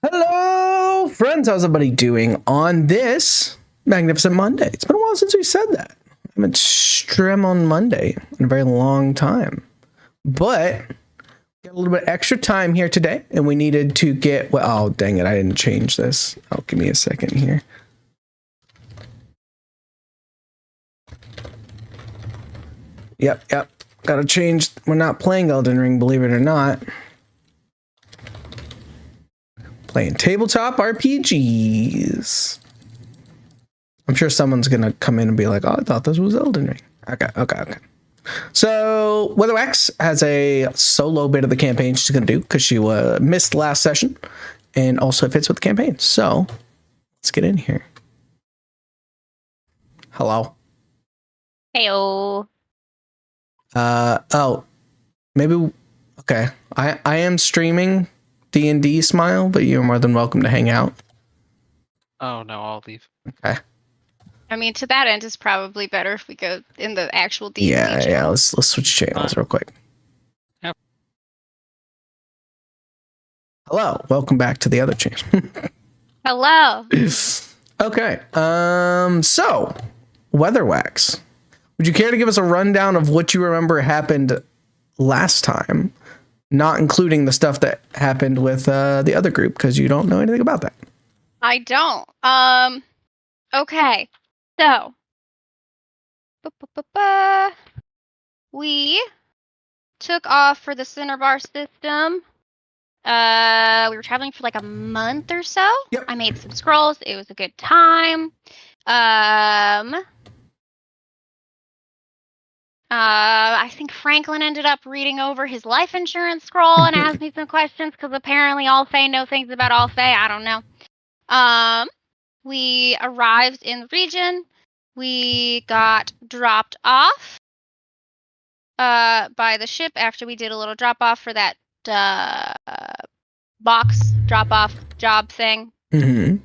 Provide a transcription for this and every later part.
Hello, friends. How's everybody doing on this magnificent Monday? It's been a while since we said that. I haven't streamed on Monday in a very long time. But got a little bit extra time here today, and we needed to get... Well, oh, dang it. I didn't change this. Oh, give me a second here. Yep. Gotta change. We're not playing Elden Ring, believe it or not. Playing tabletop RPGs. I'm sure someone's gonna come in and be like, "Oh, I thought this was Elden Ring." Okay. So Weatherwax has a solo bit of the campaign she's gonna do because she missed last session, and also fits with the campaign. So let's get in here. Hello. Heyo. Oh, maybe. Okay. I am streaming D&D Smile, but you're more than welcome to hang out. Oh no, I'll leave. Okay. I mean, to that end, it's probably better if we go in the actual D&D Yeah. channel. Let's switch channels real quick. Yep. Hello. Welcome back to the other channel. Hello. Okay. So Weatherwax, would you care to give us a rundown of what you remember happened last time, not including the stuff that happened with the other group, because you don't know anything about that? I don't. Okay. So. We took off for the Cinnabar system. We were traveling for like a month or so. Yep. I made some scrolls. It was a good time. I think Franklin ended up reading over his life insurance scroll and asked me some questions because apparently Alfei know things about Alfei. I don't know. We arrived in the region. We got dropped off by the ship after we did a little drop off for that box drop off job thing. Mm-hmm.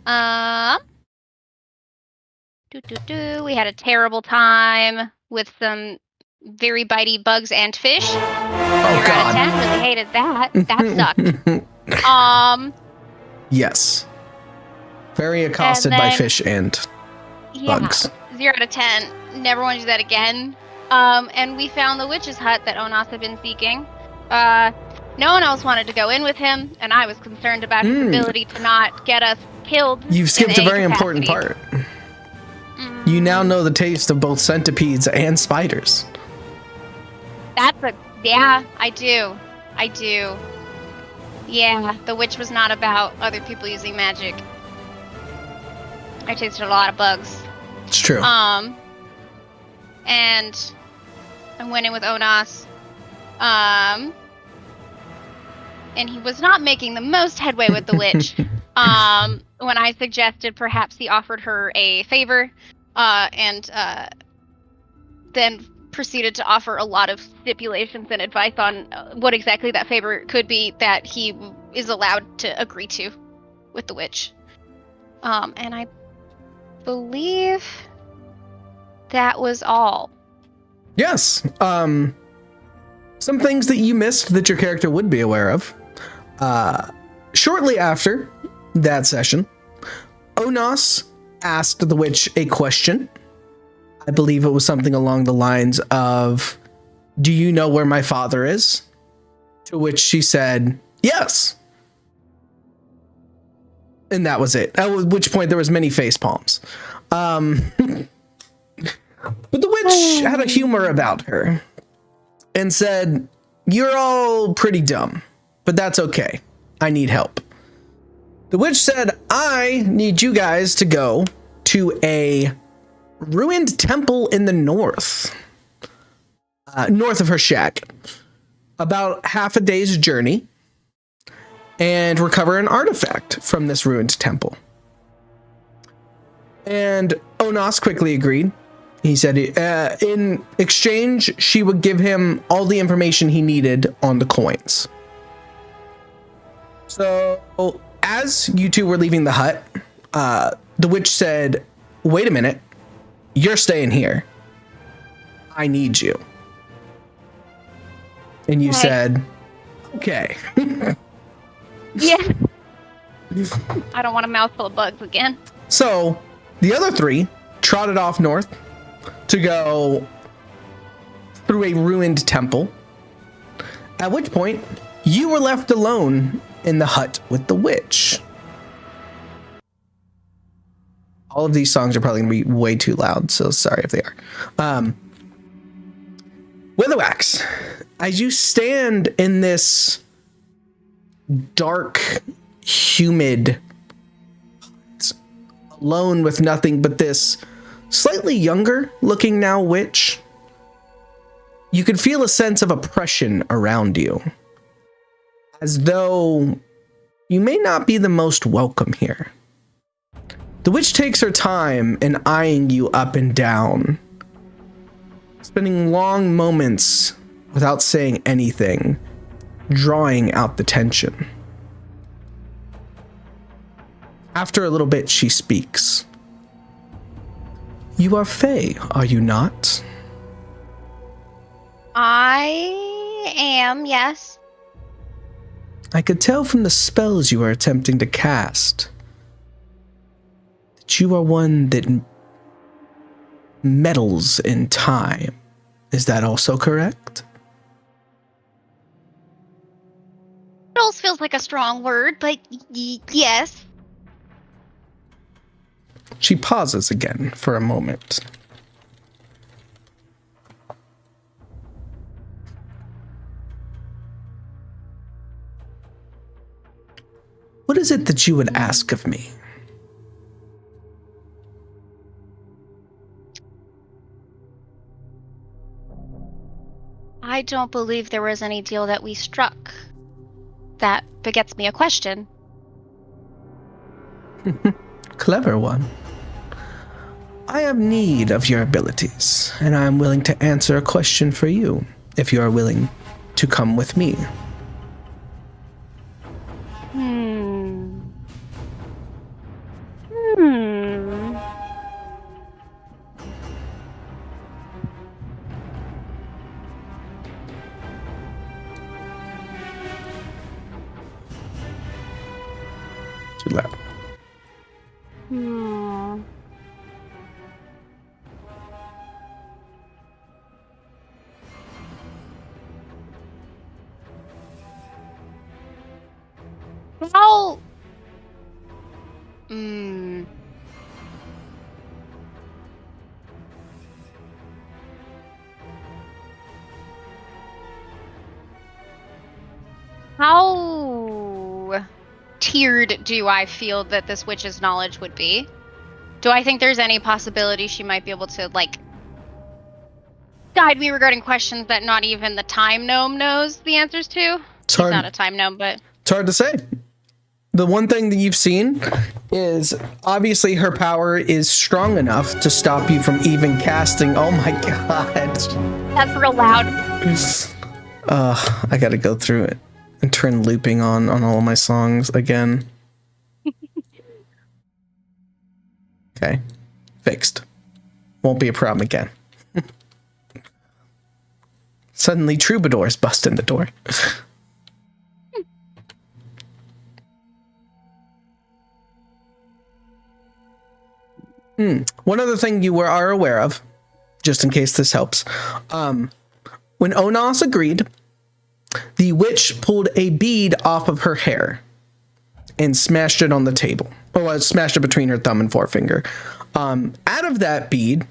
We had a terrible time with some very bitey bugs and fish. Oh God! 10, really hated that. That sucked. Yes. Very accosted by fish and bugs. 0 out of 10. Never want to do that again. And we found the witch's hut that Onas had been seeking. No one else wanted to go in with him, and I was concerned about his ability to not get us killed. You've skipped a very important part. You now know the taste of both centipedes and spiders. Yeah, I do. Yeah, the witch was not about other people using magic. I tasted a lot of bugs. It's true. And I went in with Onas. And he was not making the most headway with the witch. When I suggested perhaps he offered her a favor, and then proceeded to offer a lot of stipulations and advice on what exactly that favor could be that he is allowed to agree to with the witch. And I believe that was all. Yes. Some things that you missed that your character would be aware of. Shortly after that session, Onas asked the witch a question. I believe it was something along the lines of, "Do you know where my father is?" To which she said, "Yes." And that was it. At which point there was many face palms. But the witch had a humor about her and said, "You're all pretty dumb, but that's okay. I need help." The witch said, "I need you guys to go to a ruined temple in the north of her shack, about half a day's journey, and recover an artifact from this ruined temple." And Onas quickly agreed. He said in exchange, she would give him all the information he needed on the coins. So as you two were leaving the hut, the witch said, "Wait a minute. You're staying here. I need you." And you said, "Okay." Yeah. I don't want a mouthful of bugs again. So the other three trotted off north to go through a ruined temple. At which point, you were left alone in the hut with the witch. All of these songs are probably going to be way too loud, so sorry if they are. Weatherwax, as you stand in this dark, humid, alone with nothing but this slightly younger looking now witch, you can feel a sense of oppression around you, as though you may not be the most welcome here. The witch takes her time in eyeing you up and down, spending long moments without saying anything, drawing out the tension. After a little bit, she speaks. You are Fae, are you not? I am, yes. I could tell from the spells you are attempting to cast that you are one that meddles in time. Is that also correct? Meddles feels like a strong word, but yes. She pauses again for a moment. What is it that you would ask of me? I don't believe there was any deal that we struck. That begets me a question. Clever one. I have need of your abilities, and I am willing to answer a question for you, if you are willing to come with me. Too loud. How? How tiered do I feel that this witch's knowledge would be? Do I think there's any possibility she might be able to, like, guide me regarding questions that not even the time gnome knows the answers to? It's He's hard. not a time gnome, but... It's hard to say. The one thing that you've seen is obviously her power is strong enough to stop you from even casting. Oh my god. That's real loud. I gotta go through it and turn looping on all my songs again. Okay. Fixed. Won't be a problem again. Suddenly troubadours bust in the door. One other thing you are aware of, just in case this helps. When Onas agreed, the witch pulled a bead off of her hair and smashed it on the table. Or smashed it between her thumb and forefinger. Out of that bead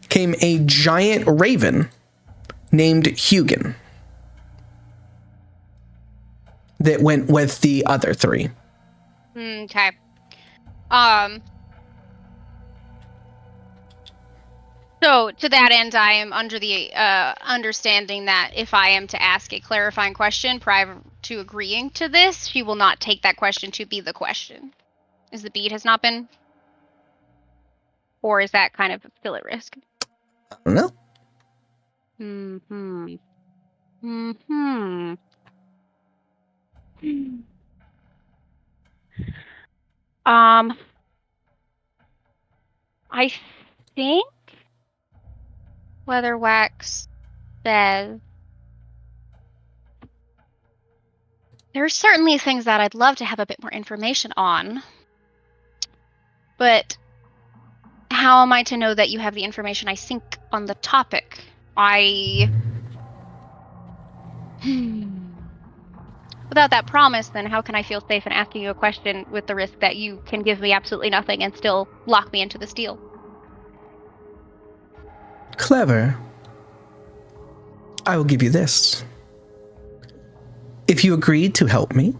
came a giant raven named Hugin that went with the other three. Okay. So, to that end, I am under the understanding that if I am to ask a clarifying question prior to agreeing to this, she will not take that question to be the question. Is the bead has not been? Or is that kind of still at risk? I don't know. I think Weatherwax says There are certainly things that I'd love to have a bit more information on. But how am I to know that you have the information I seek on the topic? Without that promise, then how can I feel safe in asking you a question with the risk that you can give me absolutely nothing and still lock me into this deal? Clever. I will give you this. If you agree to help me,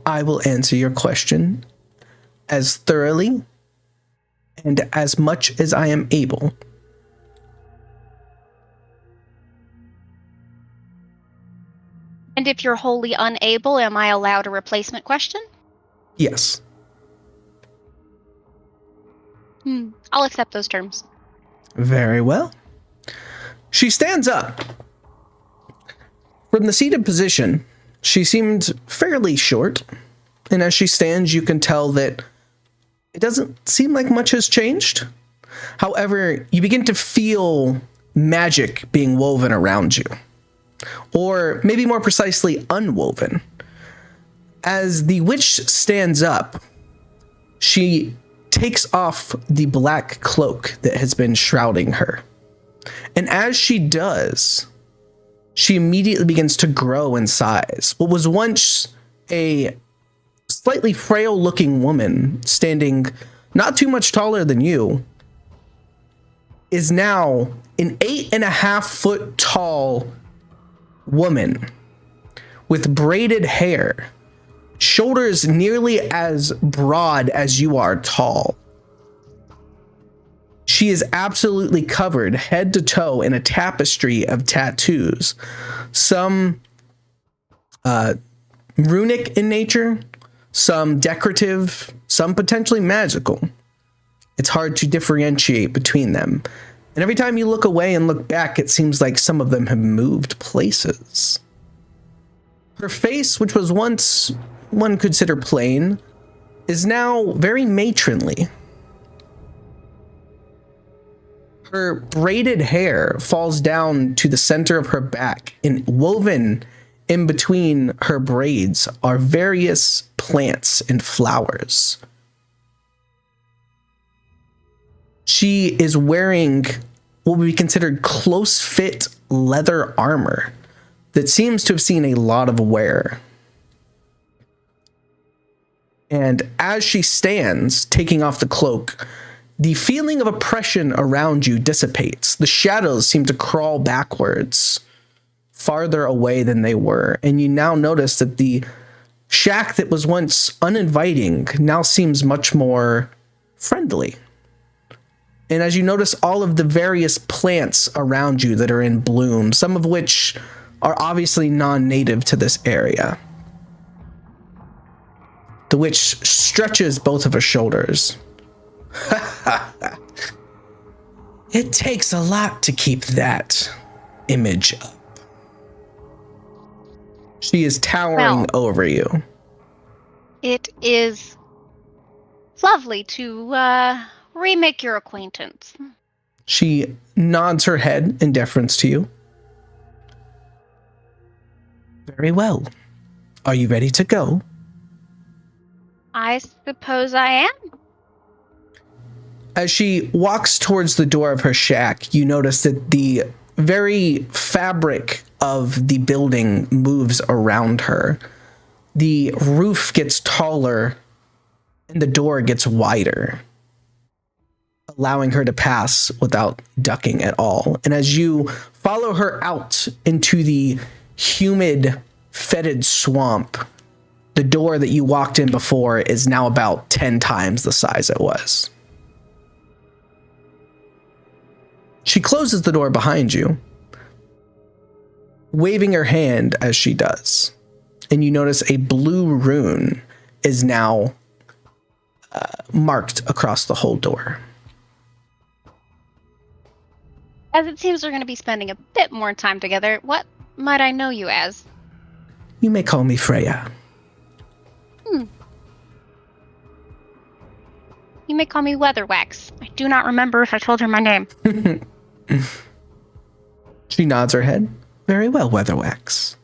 I will answer your question as thoroughly and as much as I am able. And if you're wholly unable, am I allowed a replacement question? Yes. I'll accept those terms. Very well. She stands up. From the seated position, she seemed fairly short, and as she stands, you can tell that it doesn't seem like much has changed. However, you begin to feel magic being woven around you, or maybe more precisely, unwoven. As the witch stands up, she takes off the black cloak that has been shrouding her. And as she does, she immediately begins to grow in size. What was once a slightly frail-looking woman standing not too much taller than you is now an 8.5-foot tall woman with braided hair, shoulders nearly as broad as you are tall. She is absolutely covered head to toe in a tapestry of tattoos, some runic in nature, some decorative, some potentially magical. It's hard to differentiate between them. And every time you look away and look back, it seems like some of them have moved places. Her face, which was once one could consider plain, is now very matronly. Her braided hair falls down to the center of her back, and woven in between her braids are various plants and flowers. She is wearing what would be considered close-fit leather armor that seems to have seen a lot of wear. And as she stands, taking off the cloak, the feeling of oppression around you dissipates. The shadows seem to crawl backwards, farther away than they were. And you now notice that the shack that was once uninviting now seems much more friendly. And as you notice all of the various plants around you that are in bloom, some of which are obviously non-native to this area, the witch stretches both of her shoulders. It takes a lot to keep that image up. She is towering over you. It is lovely to remake your acquaintance. She nods her head in deference to you. Very well. Are you ready to go? I suppose I am. As she walks towards the door of her shack, you notice that the very fabric of the building moves around her. The roof gets taller and the door gets wider, allowing her to pass without ducking at all. And as you follow her out into the humid, fetid swamp, the door that you walked in before is now about 10 times the size it was. She closes the door behind you, waving her hand as she does. And you notice a blue rune is now marked across the whole door. As it seems we're going to be spending a bit more time together, what might I know you as? You may call me Freya. You may call me Weatherwax. I do not remember if I told her my name. She nods her head. Very well, Weatherwax.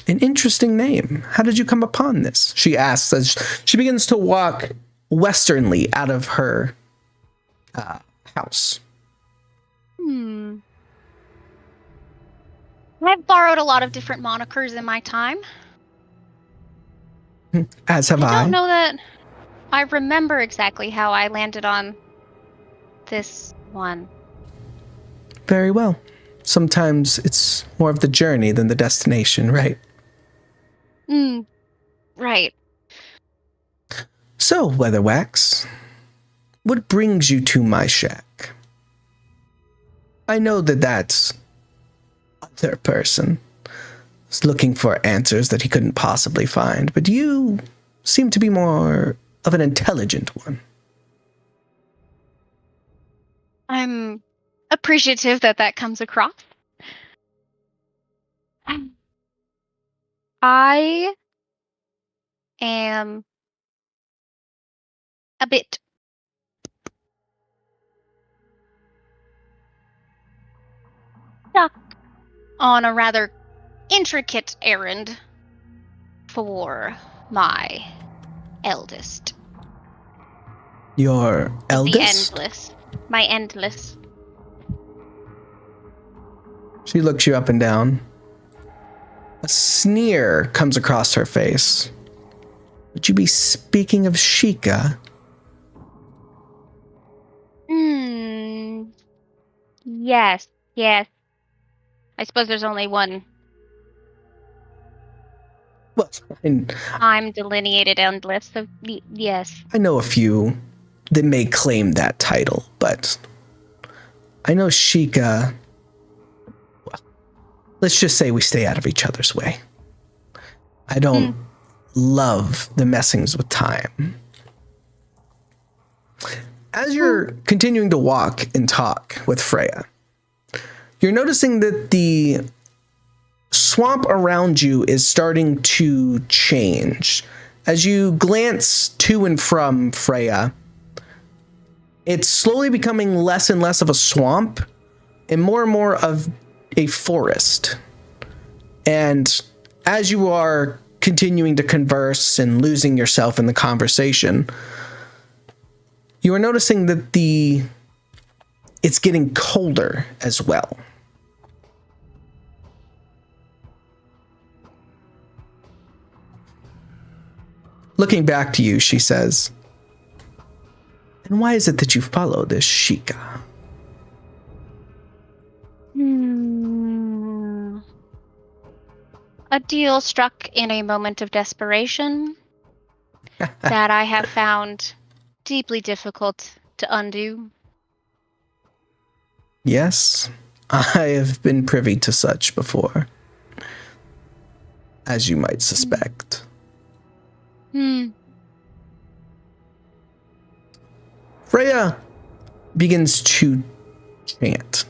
An interesting name. How did you come upon this? She asks as she begins to walk westernly out of her house. I've borrowed a lot of different monikers in my time. As have I I. don't know that I remember exactly how I landed on this one. Very well. Sometimes it's more of the journey than the destination, right? Right. So, Weatherwax, what brings you to my shack? I know that other person is looking for answers that he couldn't possibly find, but you seem to be more of an intelligent one. I'm appreciative that comes across. I am a bit stuck on a rather intricate errand for my eldest. Your eldest? The endless. My endless. She looks you up and down. A sneer comes across her face. Would you be speaking of Sheikah? Yes, yes. I suppose there's only one Well, time delineated endless, so yes. I know a few that may claim that title, but I know Sheikah. Well, let's just say we stay out of each other's way. I don't love the messings with time. As you're continuing to walk and talk with Freya, you're noticing that the swamp around you is starting to change. As you glance to and from Freya, it's slowly becoming less and less of a swamp and more of a forest. And as you are continuing to converse and losing yourself in the conversation, you are noticing that it's getting colder as well. Looking back to you, she says, "And why is it that you follow this Sheikah?" A deal struck in a moment of desperation that I have found deeply difficult to undo. Yes, I have been privy to such before, as you might suspect. Freya begins to chant.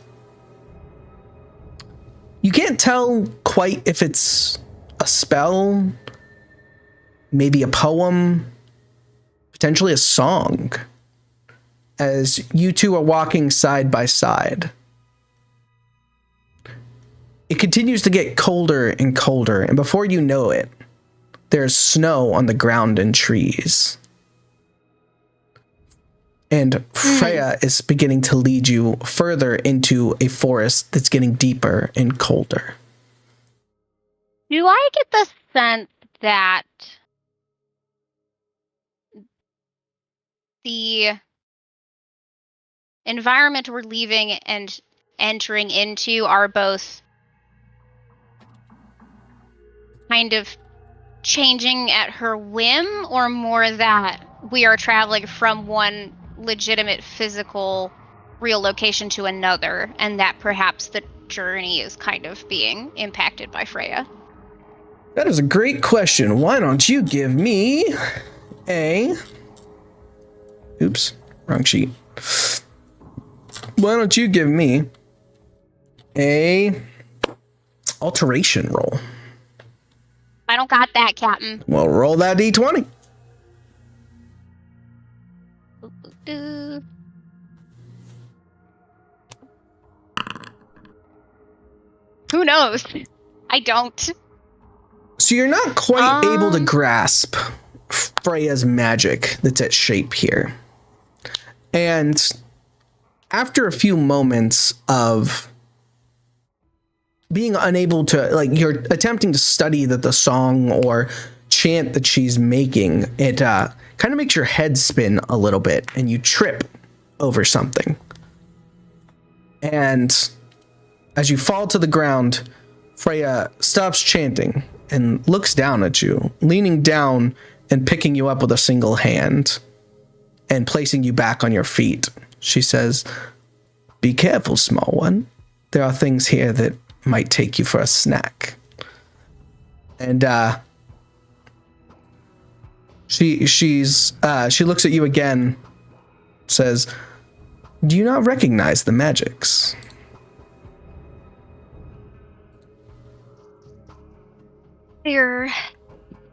You can't tell quite if it's a spell, maybe a poem, potentially a song, as you two are walking side by side. It continues to get colder and colder, and before you know it, there's snow on the ground and trees. And Freya is beginning to lead you further into a forest that's getting deeper and colder. Do I get the sense that the environment we're leaving and entering into are both kind of changing at her whim, or more that we are traveling from one legitimate physical real location to another, and that perhaps the journey is kind of being impacted by Freya? That is a great question. Why don't you give me a... Oops, wrong sheet. Why don't you give me a alteration roll? I don't got that, Captain. Well, roll that d20. Who knows? I don't. So you're not quite able to grasp Freya's magic that's at shape here. And after a few moments of being unable to, like, you're attempting to study the song or chant that she's making, it kind of makes your head spin a little bit and you trip over something. And as you fall to the ground, Freya stops chanting and looks down at you, leaning down and picking you up with a single hand and placing you back on your feet. She says, "Be careful, small one. There are things here that might take you for a snack." And she looks at you again, says, "Do you not recognize the magics?" They're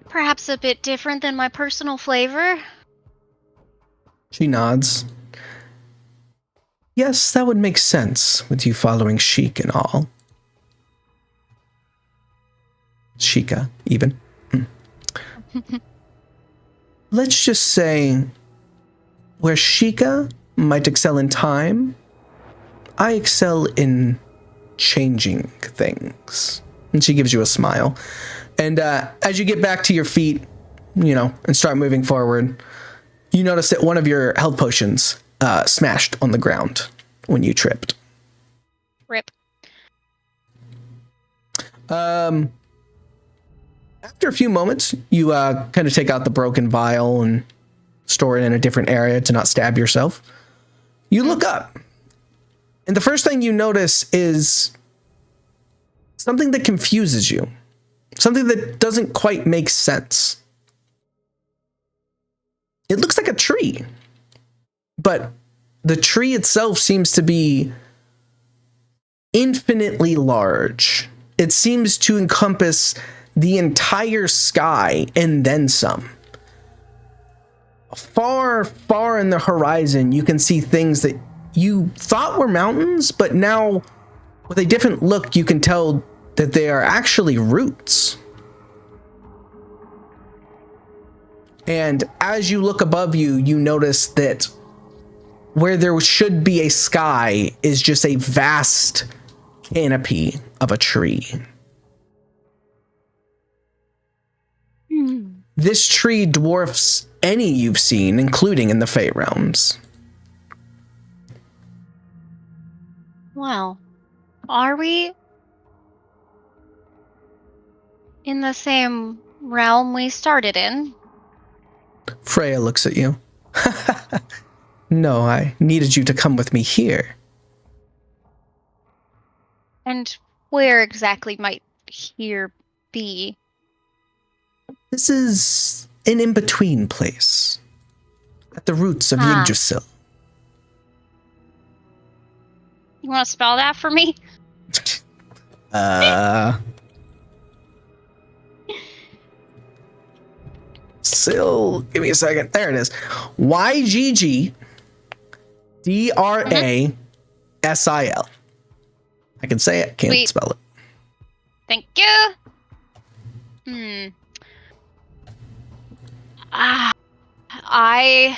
perhaps a bit different than my personal flavor. She nods. "Yes, that would make sense with you following Sheik and all." Sheikah, even. Let's just say, where Sheikah might excel in time, I excel in changing things. And she gives you a smile. And as you get back to your feet, and start moving forward, you notice that one of your health potions smashed on the ground when you tripped. Rip. After a few moments, you kind of take out the broken vial and store it in a different area to not stab yourself. You look up, and the first thing you notice is something that confuses you. Something that doesn't quite make sense. It looks like a tree, but the tree itself seems to be infinitely large. It seems to encompass the entire sky and then some. Far, far in the horizon, you can see things that you thought were mountains, but now with a different look, you can tell that they are actually roots. And as you look above you, you notice that where there should be a sky is just a vast canopy of a tree. This tree dwarfs any you've seen, including in the Fey realms. Well, are we in the same realm we started in? Freya looks at you. No, I needed you to come with me here. And where exactly might here be? This is an in-between place. At the roots of Yggdrasil. You want to spell that for me? Sil, give me a second. There it is. Yggdrasil. I can say it, can't spell it. Thank you. I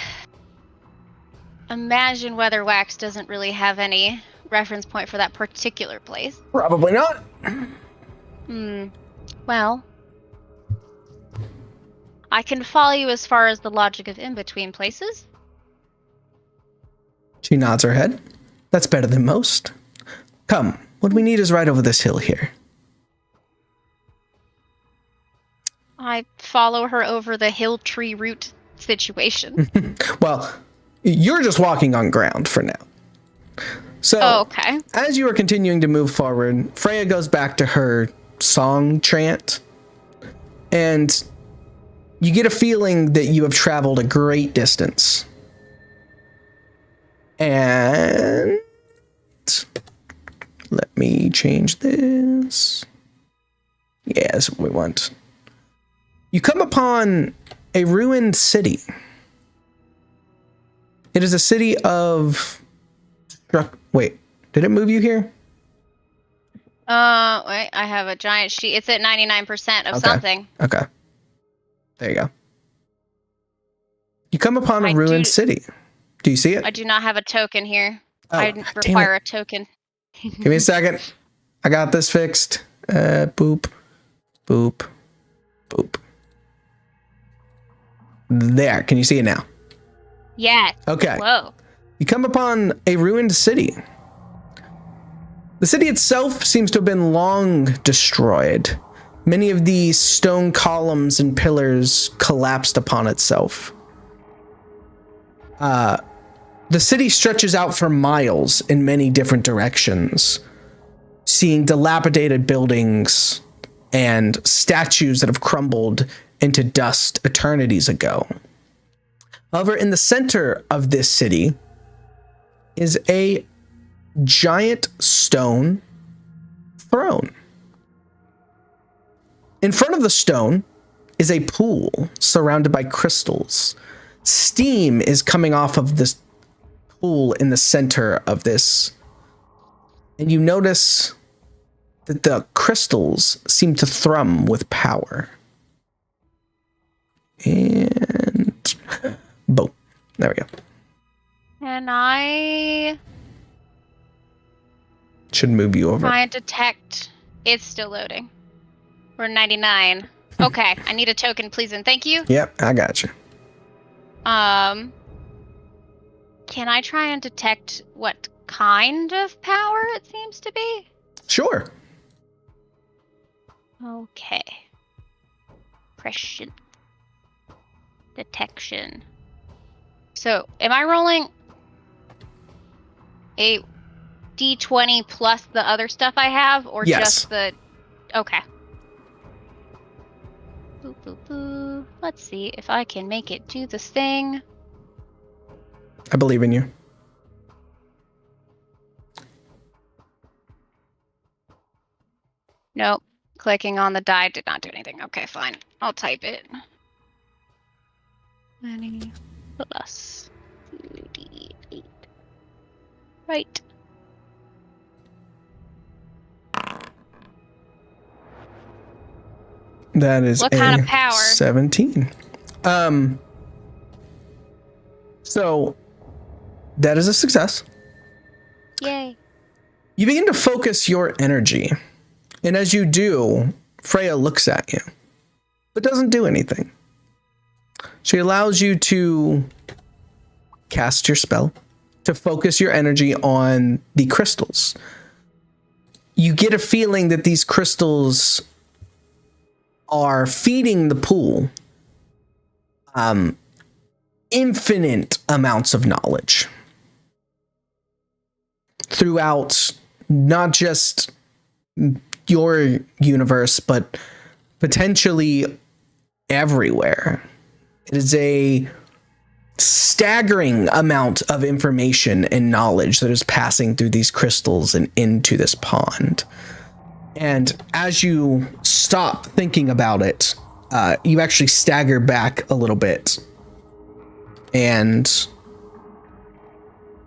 imagine Weatherwax doesn't really have any reference point for that particular place. Probably not. Well, I can follow you as far as the logic of in-between places. She nods her head. That's better than most. Come, what we need is right over this hill here. I follow her over the hill tree root situation. Well, you're just walking on ground for now. So, okay. As you are continuing to move forward, Freya goes back to her song chant, and you get a feeling that you have traveled a great distance. And let me change this. Yeah, that's what we want. You come upon a ruined city. It is a city of... Wait, did it move you here? Wait, I have a giant sheet. It's at 99% of Okay. something. Okay. There you go. You come upon a ruined city. Do you see it? I do not have a token here. Oh, I damn require it. a token. Give me a second. I got this fixed. Boop. Boop. Boop. There. Can you see it now? Yes. Okay. Whoa. You come upon a ruined city. The city itself seems to have been long destroyed. Many of the stone columns and pillars collapsed upon itself. The city stretches out for miles in many different directions, seeing dilapidated buildings and statues that have crumbled into dust eternities ago. However, in the center of this city is a giant stone throne. In front of the stone is a pool surrounded by crystals. Steam is coming off of this pool in the center of this. And you notice that the crystals seem to thrum with power. And boom. There we go. And I Should move you over. try and detect. It's still loading. We're 99. Okay, I need a token, please, and thank you. Yep, I got you. Can I try and detect what kind of power it seems to be? Sure. Okay. Prescient detection. So, am I rolling a d20 plus the other stuff I have, or Yes. just the... Okay. Boo, boo, boo. Let's see if I can make it do this thing. I believe in you. Nope. Clicking on the die did not do anything. Okay, fine. I'll type it. 20 plus 2d8. Right. That is What a kind of power? 17. So that is a success. Yay. You begin to focus your energy. And as you do, Freya looks at you, but doesn't do anything. She allows you to cast your spell, to focus your energy on the crystals. You get a feeling that these crystals are feeding the pool infinite amounts of knowledge throughout not just your universe, but potentially everywhere. It is a staggering amount of information and knowledge that is passing through these crystals and into this pond. And as you stop thinking about it, you actually stagger back a little bit. And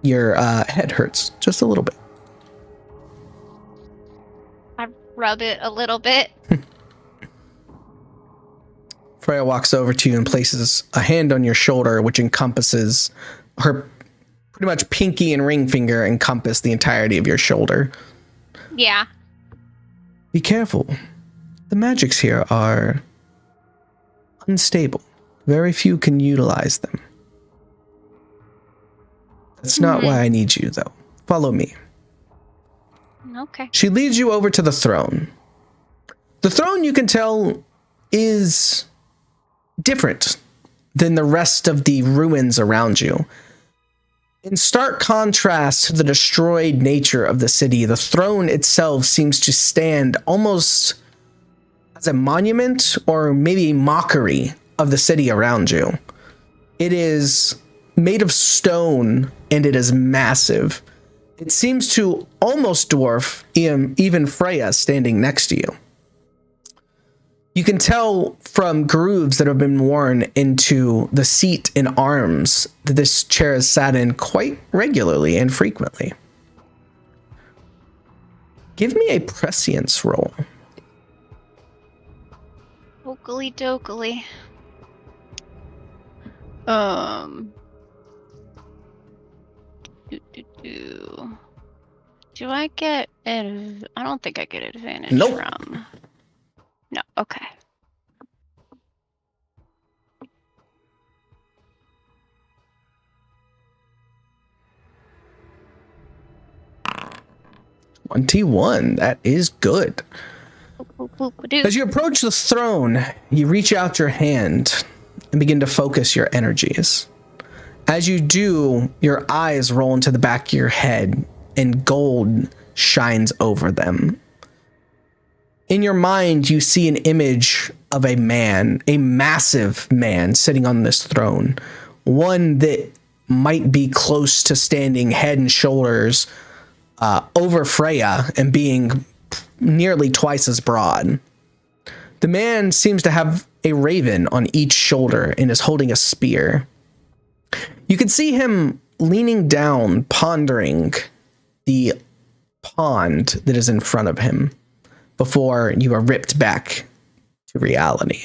your head hurts just a little bit. I rub it a little bit. Freya walks over to you and places a hand on your shoulder, which encompasses her pretty much pinky and ring finger encompass the entirety of your shoulder. Yeah. Be careful. The magics here are unstable. Very few can utilize them. That's not why I need you, though. Follow me. Okay. She leads you over to the throne. The throne, you can tell, is different than the rest of the ruins around you. In stark contrast to the destroyed nature of the city, the throne itself seems to stand almost as a monument or maybe a mockery of the city around you. It is made of stone and it is massive. It seems to almost dwarf even Freya standing next to you. You can tell from grooves that have been worn into the seat and arms that this chair is sat in quite regularly and frequently. Give me a prescience roll. Okily dokily. Do I get I don't think I get advantage Nope. from. No, okay. $21. That is good. As you approach the throne, you reach out your hand and begin to focus your energies. As you do, your eyes roll into the back of your head and gold shines over them. In your mind, you see an image of a man, a massive man sitting on this throne, one that might be close to standing head and shoulders over Freya and being nearly twice as broad. The man seems to have a raven on each shoulder and is holding a spear. You can see him leaning down, pondering the pond that is in front of him before you are ripped back to reality.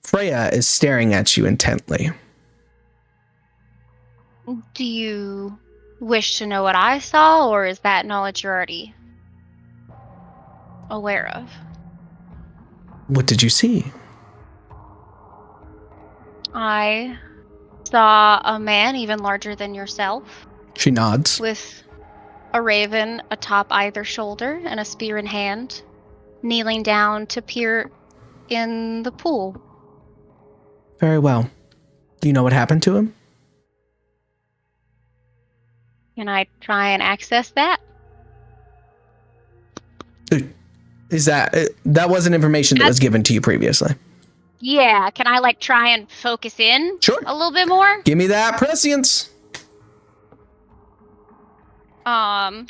Freya is staring at you intently. Do you wish to know what I saw, or is that knowledge you're already aware of? What did you see? I saw a man even larger than yourself, She nods. with a raven atop either shoulder and a spear in hand, kneeling down to peer in the pool. Very well. Do you know what happened to him? Can I try and access that? Is that wasn't information that was given to you previously? Yeah, can I try and focus in Sure. a little bit more? Give me that prescience. And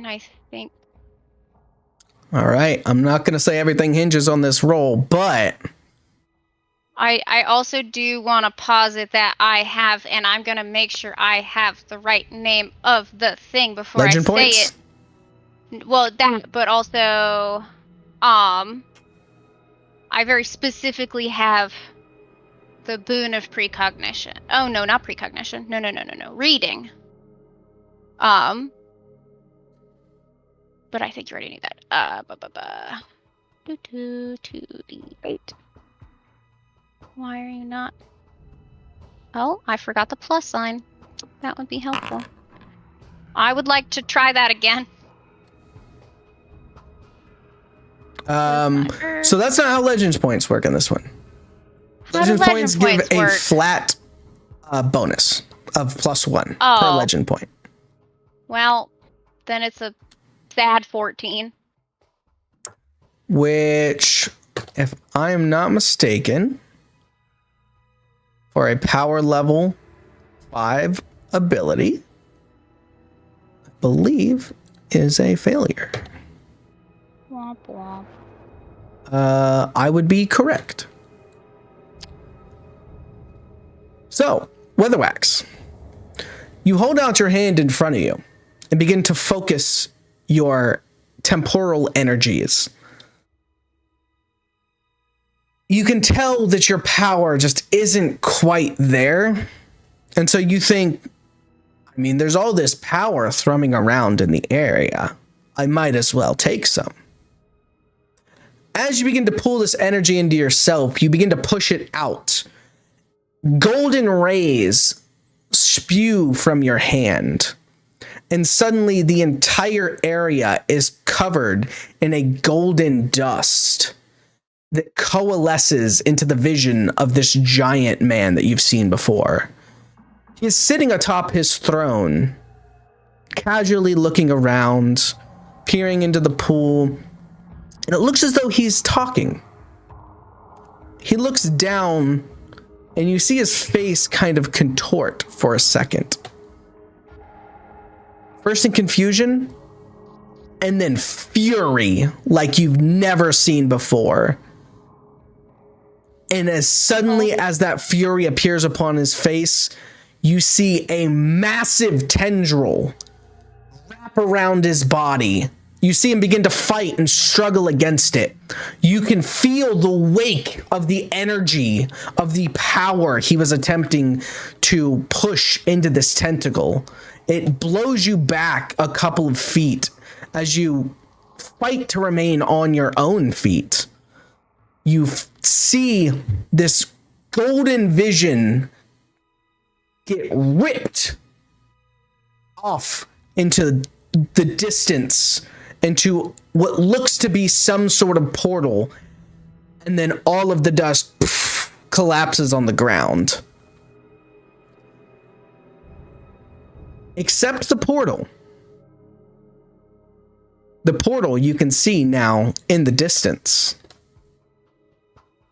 I think All right. I'm not going to say everything hinges on this roll, but I also do want to posit that I have, and I'm going to make sure I have the right name of the thing before legend I say points. it. Well, that, but also, I very specifically have the boon of precognition. Oh, no, not precognition. No. Reading. But I think you already need that. 2d8. Why are you not? Oh, I forgot the plus sign. That would be helpful. I would like to try that again. So that's not how legends points work in this one. How do Legend points give a work? flat bonus of +1 per Oh. legend point. Well, then it's a sad 14. Which, if I am not mistaken, for a power level 5 ability, I believe is a failure. Womp womp. I would be correct. So, Weatherwax, you hold out your hand in front of you and begin to focus your temporal energies. You can tell that your power just isn't quite there. And so you think, I mean, there's all this power thrumming around in the area. I might as well take some. As you begin to pull this energy into yourself, you begin to push it out. Golden rays spew from your hand. And suddenly the entire area is covered in a golden dust that coalesces into the vision of this giant man that you've seen before. He is sitting atop his throne, casually looking around, peering into the pool, and it looks as though he's talking. He looks down, and you see his face kind of contort for a second. First in confusion, and then fury like you've never seen before. And as suddenly as that fury appears upon his face, you see a massive tendril wrap around his body. You see him begin to fight and struggle against it. You can feel the wake of the energy of the power he was attempting to push into this tentacle. It blows you back a couple of feet as you fight to remain on your own feet. You see this golden vision get ripped off into the distance, into what looks to be some sort of portal, and then all of the dust collapses on the ground. Except the portal. The portal you can see now in the distance.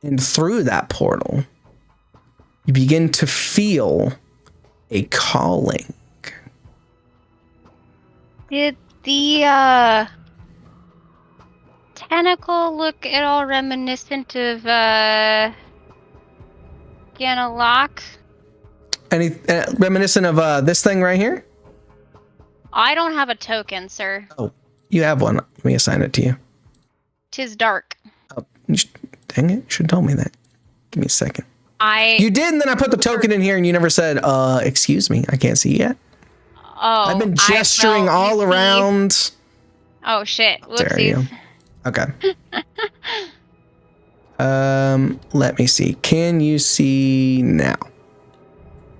And through that portal, you begin to feel a calling. Did the tentacle look at all reminiscent of Ganalok? Any reminiscent of this thing right here? I don't have a token, sir. Oh, you have one. Let me assign it to you. 'Tis dark. Oh, dang it! You should have told me that. Give me a second. I You did, and then I put the token in here, and you never said, excuse me, I can't see yet. Oh, I've been gesturing all around. Oh shit! There you Whoopsies. Okay. Let me see. Can you see now?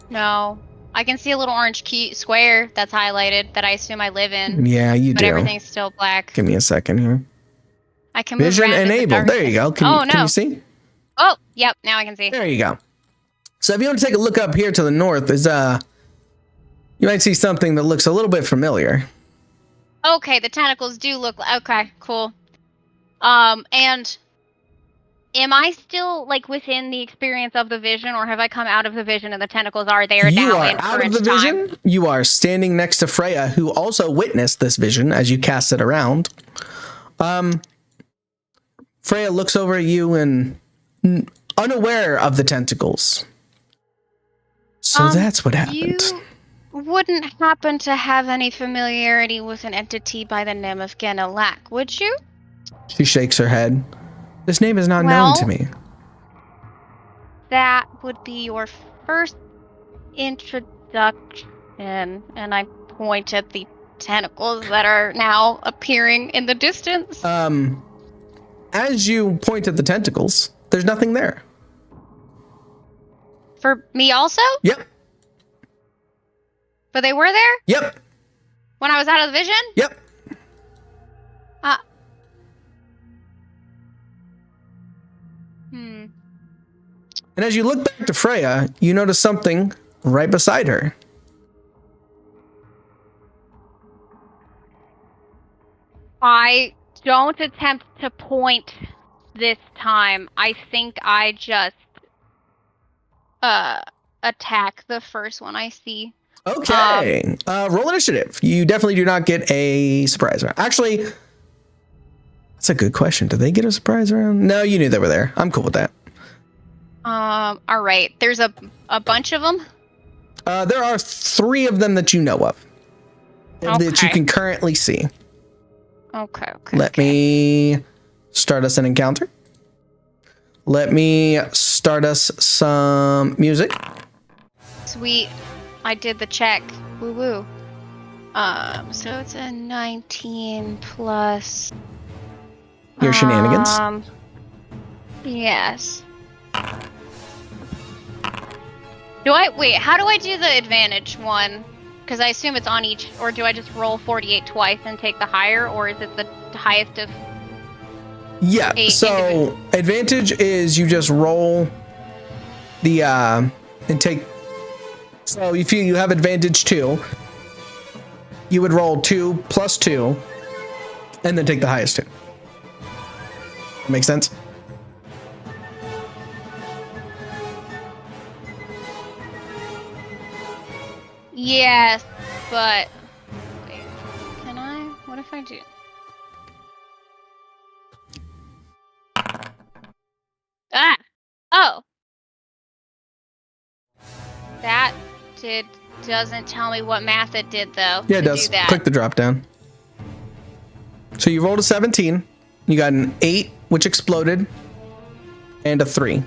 No, I can see a little orange key square that's highlighted that I assume I live in, Yeah, you but do. everything's still black. Give me a second here. I can move Vision around in the enabled. There you go. darkness. Can you see? Oh, yep. Now I can see. There you go. So if you want to take a look up here to the north, is you might see something that looks a little bit familiar. Okay, the tentacles do look okay, cool. And am I still like within the experience of the vision, or have I come out of the vision and the tentacles are there You now are in out of current the vision. time? You are standing next to Freya, who also witnessed this vision as you cast it around. Freya looks over at you and unaware of the tentacles. So that's what happened. You wouldn't happen to have any familiarity with an entity by the name of Ganalak, would you? She shakes her head. This name is not known to me. That would be your first introduction, and I point at the tentacles that are now appearing in the distance. As you point at the tentacles, there's nothing there. For me also? Yep. But they were there? Yep. When I was out of the vision? Yep. And as you look back to Freya, you notice something right beside her. I don't attempt to point this time. I think I just attack the first one I see. Okay. Roll initiative. You definitely do not get a surprise round. Actually, that's a good question. Did they get a surprise round? No, you knew they were there. I'm cool with that. All right. There's a bunch of them. There are 3 of them that you know of. That you can currently see. Okay. Let me start us an encounter. Let me start us some music. Sweet. I did the check. Woo woo. So it's a 19 plus. Your shenanigans. Yes. Wait, how do I do the advantage one? Because I assume it's on each, or do I just roll 48 twice and take the higher, or is it the highest of? Yeah, so advantage is you just roll the and take. So if you have advantage 2, you would roll 2 plus 2 and then take the highest 2. Make sense? Yes, but wait, can I? What if I do? Ah! Oh! That It doesn't tell me what math it did, though. Yeah, it to does. do that. Click the drop down. So you rolled a 17. You got an 8, which exploded, and a 3.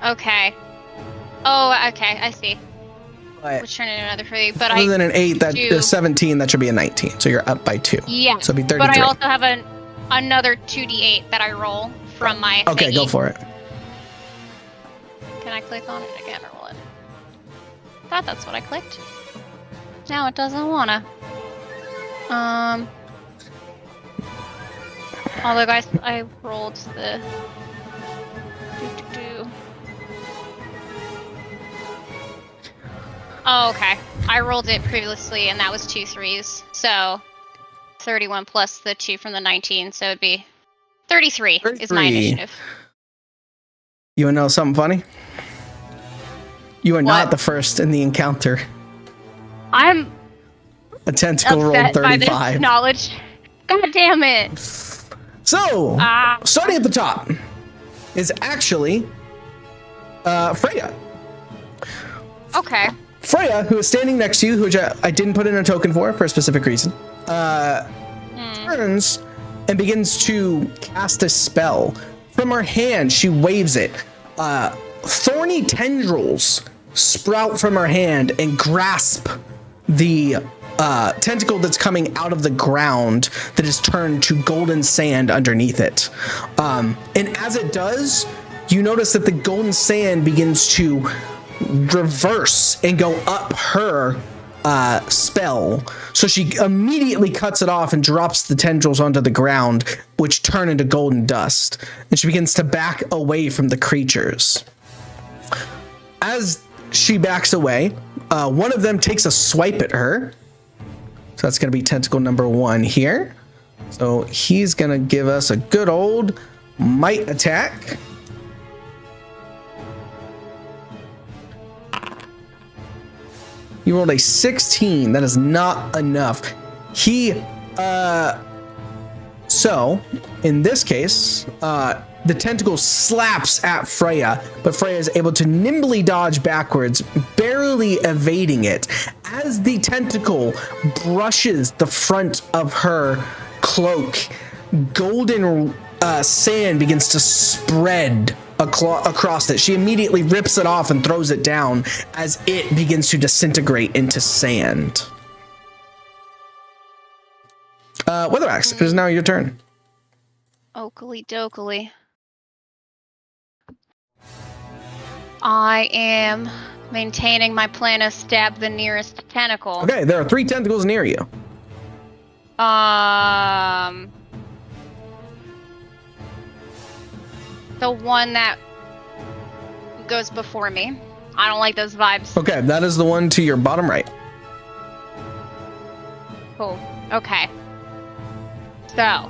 Okay. Oh, okay. I see. But Which turned into another 3. But other than an 8, that do- 17, that should be a 19. So you're up by 2. Yeah. So it'd be 33. But I also have another 2d8 that I roll from my Okay, thingy. go for it. Can I click on it again or what? Thought that's what I clicked. Now it doesn't wanna. Although, guys, I rolled the. Oh, okay. I rolled it previously, and that was 2 3s. So 31 plus the 2 from the 19, so it'd be 33 is my 33. initiative. You want to know something funny? You are What? not the first in the encounter. I'm A tentacle rolled upset by 35. this knowledge. God damn it. So, starting at the top is actually Freya. Okay. Freya, who is standing next to you, which I didn't put in a token for a specific reason, turns and begins to cast a spell. From her hand, she waves it. Thorny tendrils sprout from her hand and grasp the tentacle that's coming out of the ground that is turned to golden sand underneath it. And as it does, you notice that the golden sand begins to reverse and go up her spell. So she immediately cuts it off and drops the tendrils onto the ground, which turn into golden dust. And she begins to back away from the creatures. As she backs away, one of them takes a swipe at her. So that's going to be tentacle number 1 here. So he's going to give us a good old might attack. You rolled a 16. That is not enough. So in this case, the tentacle slaps at Freya, but Freya is able to nimbly dodge backwards, barely evading it. As the tentacle brushes the front of her cloak, golden sand begins to spread across it. She immediately rips it off and throws it down as it begins to disintegrate into sand. Weatherwax, it is now your turn. Oakley dokily. I am maintaining my plan to stab the nearest tentacle. Okay, there are 3 tentacles near you. The one that goes before me. I don't like those vibes. Okay, that is the one to your bottom right. Cool. Okay. So,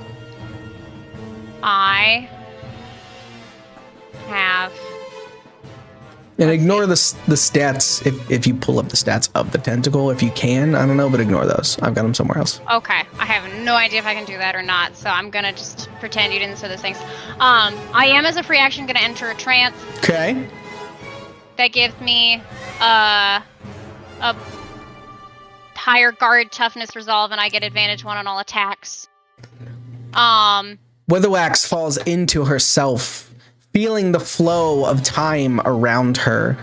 I have. And ignore the stats if you pull up the stats of the tentacle, if you can. I don't know, but ignore those. I've got them somewhere else. Okay, I have no idea if I can do that or not, so I'm gonna just pretend you didn't say those things. I am, as a free action, gonna enter a trance. Okay. That gives me a higher guard, toughness, resolve, and I get advantage 1 on all attacks. Weatherwax falls into herself, feeling the flow of time around her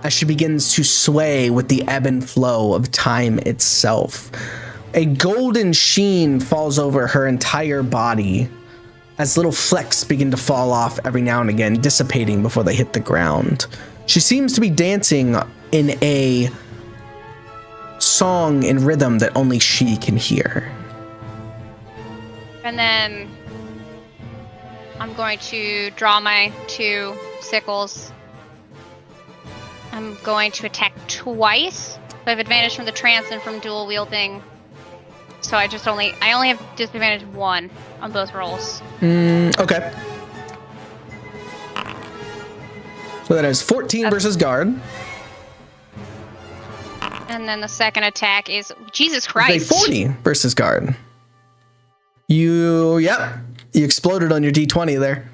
as she begins to sway with the ebb and flow of time itself. A golden sheen falls over her entire body as little flecks begin to fall off every now and again, dissipating before they hit the ground. She seems to be dancing in a song and rhythm that only she can hear. And then I'm going to draw my 2 sickles. I'm going to attack twice. So I have advantage from the trance and from dual wielding. So I only have disadvantage 1 on both rolls. Okay. So that is 14 versus guard. And then the second attack is Jesus It's Christ. a 40 versus guard. You exploded on your D20 there.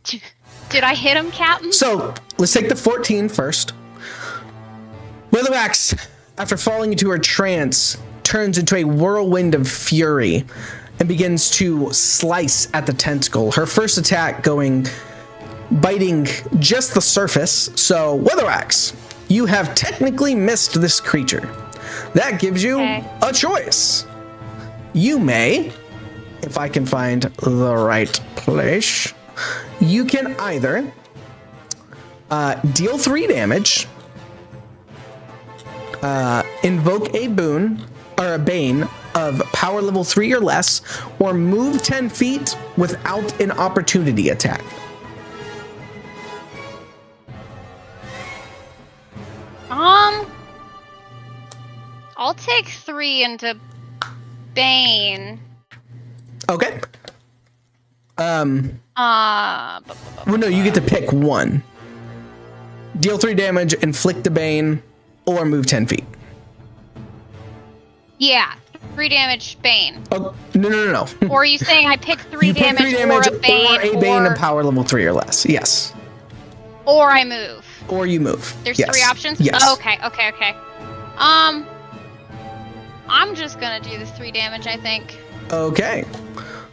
Did I hit him, Captain? So let's take the 14 first. Weatherwax, after falling into her trance, turns into a whirlwind of fury and begins to slice at the tentacle. Her first attack biting just the surface. So, Weatherwax, you have technically missed this creature. That gives you a choice. You may, if I can find the right place, you can either deal 3 damage, invoke a boon or a bane of power level 3 or less, or move 10 feet without an opportunity attack. I'll take 3 into Bane. Okay. Well, no, you get to pick one. Deal 3 damage, inflict a bane, or move 10 feet. Yeah, 3 damage Bane. Oh, no. Or are you saying I pick 3 You damage, pick 3 damage or a Bane, of power level 3 or less. Yes. Or I move. Or you move. There's yes. 3 options? Yes. Oh, okay. I'm just gonna do the 3 damage, I think. Okay.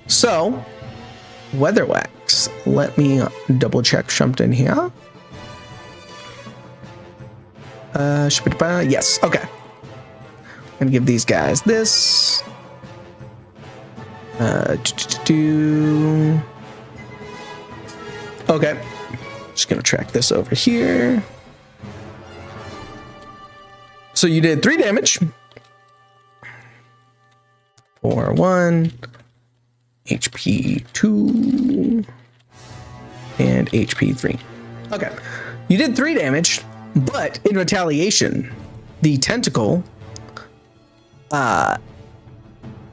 So, Weatherwax. Let me double check something here. Yes. Okay. I'm gonna give these guys this. Okay. Just gonna track this over here. So you did 3 damage. For 1, HP 2, and HP 3. Okay. You did 3 damage, but in retaliation, the tentacle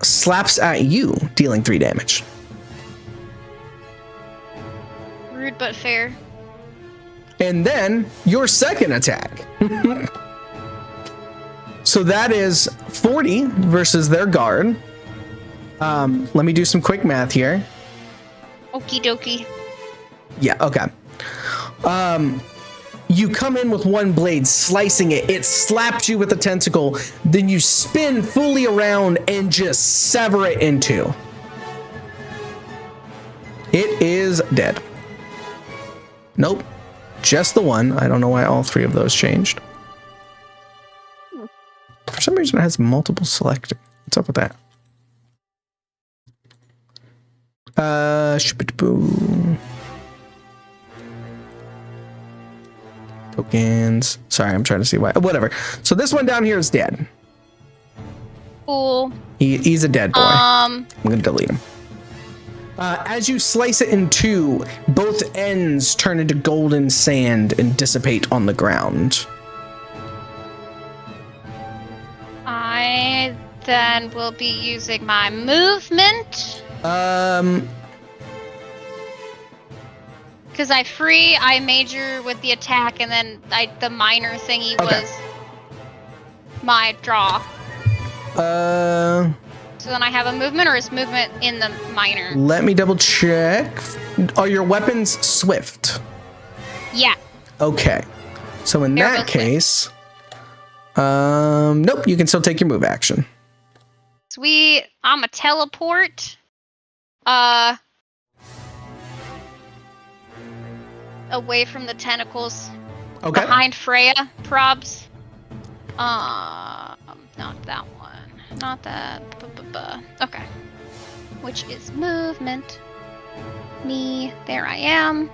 slaps at you, dealing 3 damage. Rude but fair. And then your second attack. So that is 40 versus their guard. Let me do some quick math here. Okie dokie. Yeah, okay. You come in with one blade, slicing it. It slaps you with a tentacle. Then you spin fully around and just sever it in 2. It is dead. Nope. Just the one. I don't know why all 3 of those changed. For some reason, it has multiple selecting. What's up with that? Tokens. Sorry, I'm trying to see why. Whatever. So this one down here is dead. Cool. He's a dead boy. I'm gonna delete him. As you slice it in 2, both ends turn into golden sand and dissipate on the ground. I then will be using my movement. Because I major with the attack, and then the minor thingy was my draw. So then I have a movement, or is movement in the minor? Let me double check. Are your weapons swift? Yeah. Okay. So in that case, nope, you can still take your move action. Sweet. I'm a teleport. Away from the tentacles. Okay. Behind Freya, probs. Not that one. Not that. Okay. Which is movement. Me. There I am.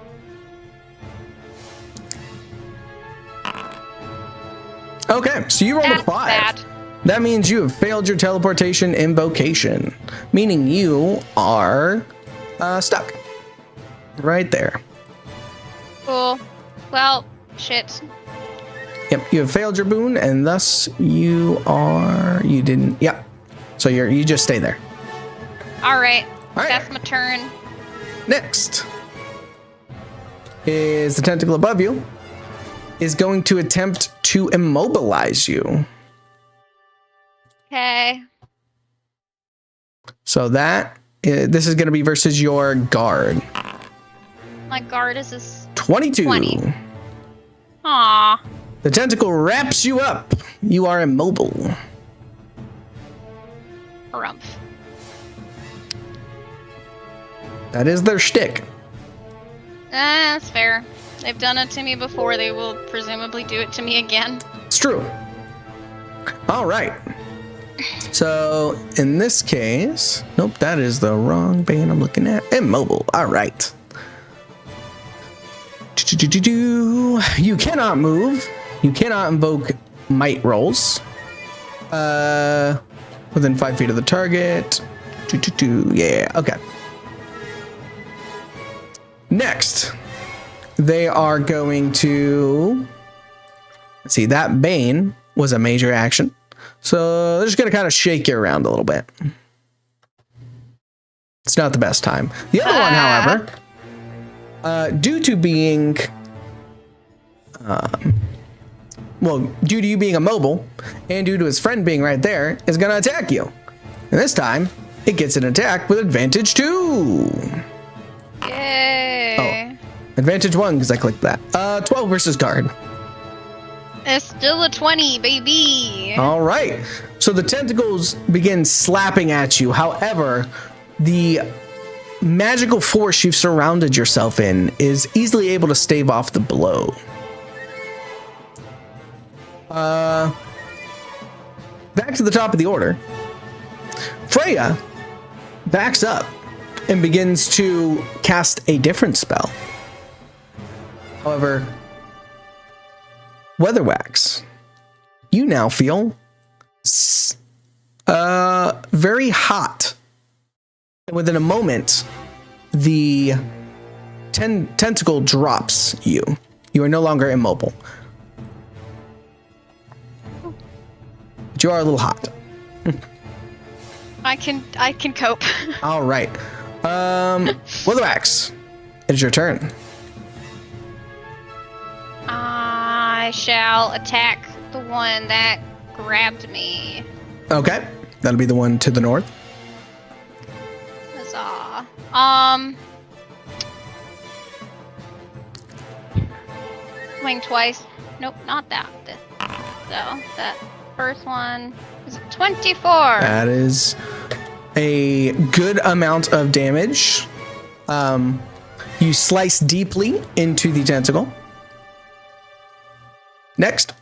Okay, so you rolled a 5. Bad. That means you have failed your teleportation invocation, meaning you are stuck right there. Cool. Well, shit. Yep, you have failed your boon, and thus you didn't. Yep. So you just stay there. All right. All right. That's my turn. Next is the tentacle above you is going to attempt to immobilize you. Okay. So this is going to be versus your guard. My guard is 22. 20. Aw. The tentacle wraps you up. You are immobile. Harumph. That is their shtick. That's fair. They've done it to me before. They will presumably do it to me again. It's true. All right. So in this case, nope, that is the wrong bane I'm looking at. Immobile. All right. You cannot move. You cannot invoke might rolls. Within 5 feet of the target. Yeah. Okay. Next, they are going to. Let's see. That bane was a major action. So they're just going to kind of shake you around a little bit. It's not the best time. The other one, however, due to being, due to you being immobile and due to his friend being right there, is going to attack you. And this time, it gets an attack with advantage 2. Yay. Oh, advantage 1 because I clicked that. 12 versus guard. It's still a 20, baby. All right. So the tentacles begin slapping at you. However, the magical force you've surrounded yourself in is easily able to stave off the blow. Back to the top of the order. Freya backs up and begins to cast a different spell. However, Weatherwax, you now feel very hot. And within a moment, the tentacle drops you. You are no longer immobile. But you are a little hot. I can cope. All right. Weatherwax, it is your turn. I shall attack the one that grabbed me. Okay. That'll be the one to the north. Huzzah. Swing twice. Nope, not that. So, that first one is 24. That is a good amount of damage. You slice deeply into the tentacle. Next.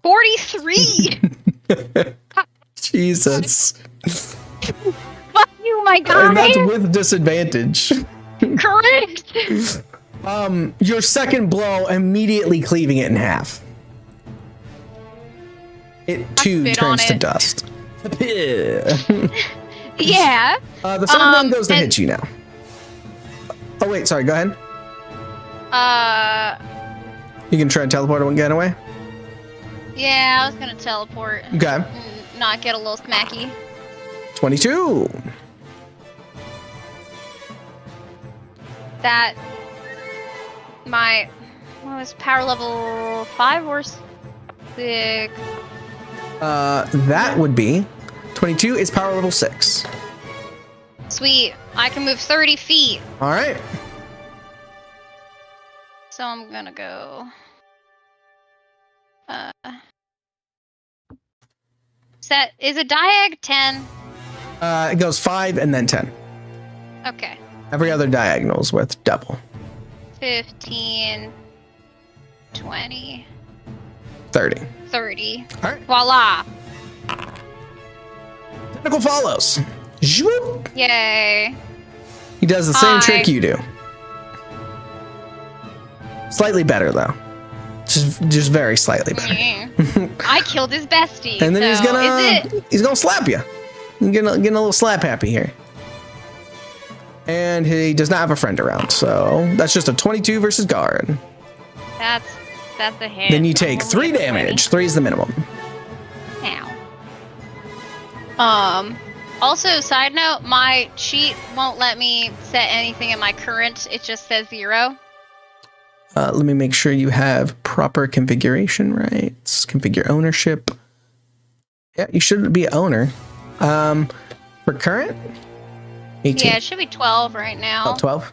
43. Jesus. Fuck you, my guy. And that's with disadvantage. Correct. Your second blow immediately cleaving it in half. It too spit on turns to it. dust. Yeah. The third one goes to hit you now. Oh wait, sorry, go ahead. You can try and teleport and get away? Yeah, I was gonna teleport. Okay. And not get a little smacky. 22. That what was power level 5 or 6? That would be 22 is power level 6. Sweet. I can move 30 feet. All right. So I'm gonna go. Set is a diag 10. It goes 5 and then 10. Okay. Every other diagonal is worth double. 15, 20, 30. 30. All right. Voila. Tentacle follows. Zhoop. Yay. He does the same Hi. trick you do. Slightly better though. Just very slightly better. I killed his bestie. And then so he's gonna slap you. You're getting a little slap happy here. And he does not have a friend around, so that's just a 22 versus guard. That's a hit. Then you take 3 damage. 3 is the minimum. Ow. Also, side note, my cheat won't let me set anything in my current. It just says 0. Let me make sure you have proper configuration rights. Configure ownership. Yeah, you should be an owner. For current? 18. Yeah, it should be 12 right now. Oh, 12?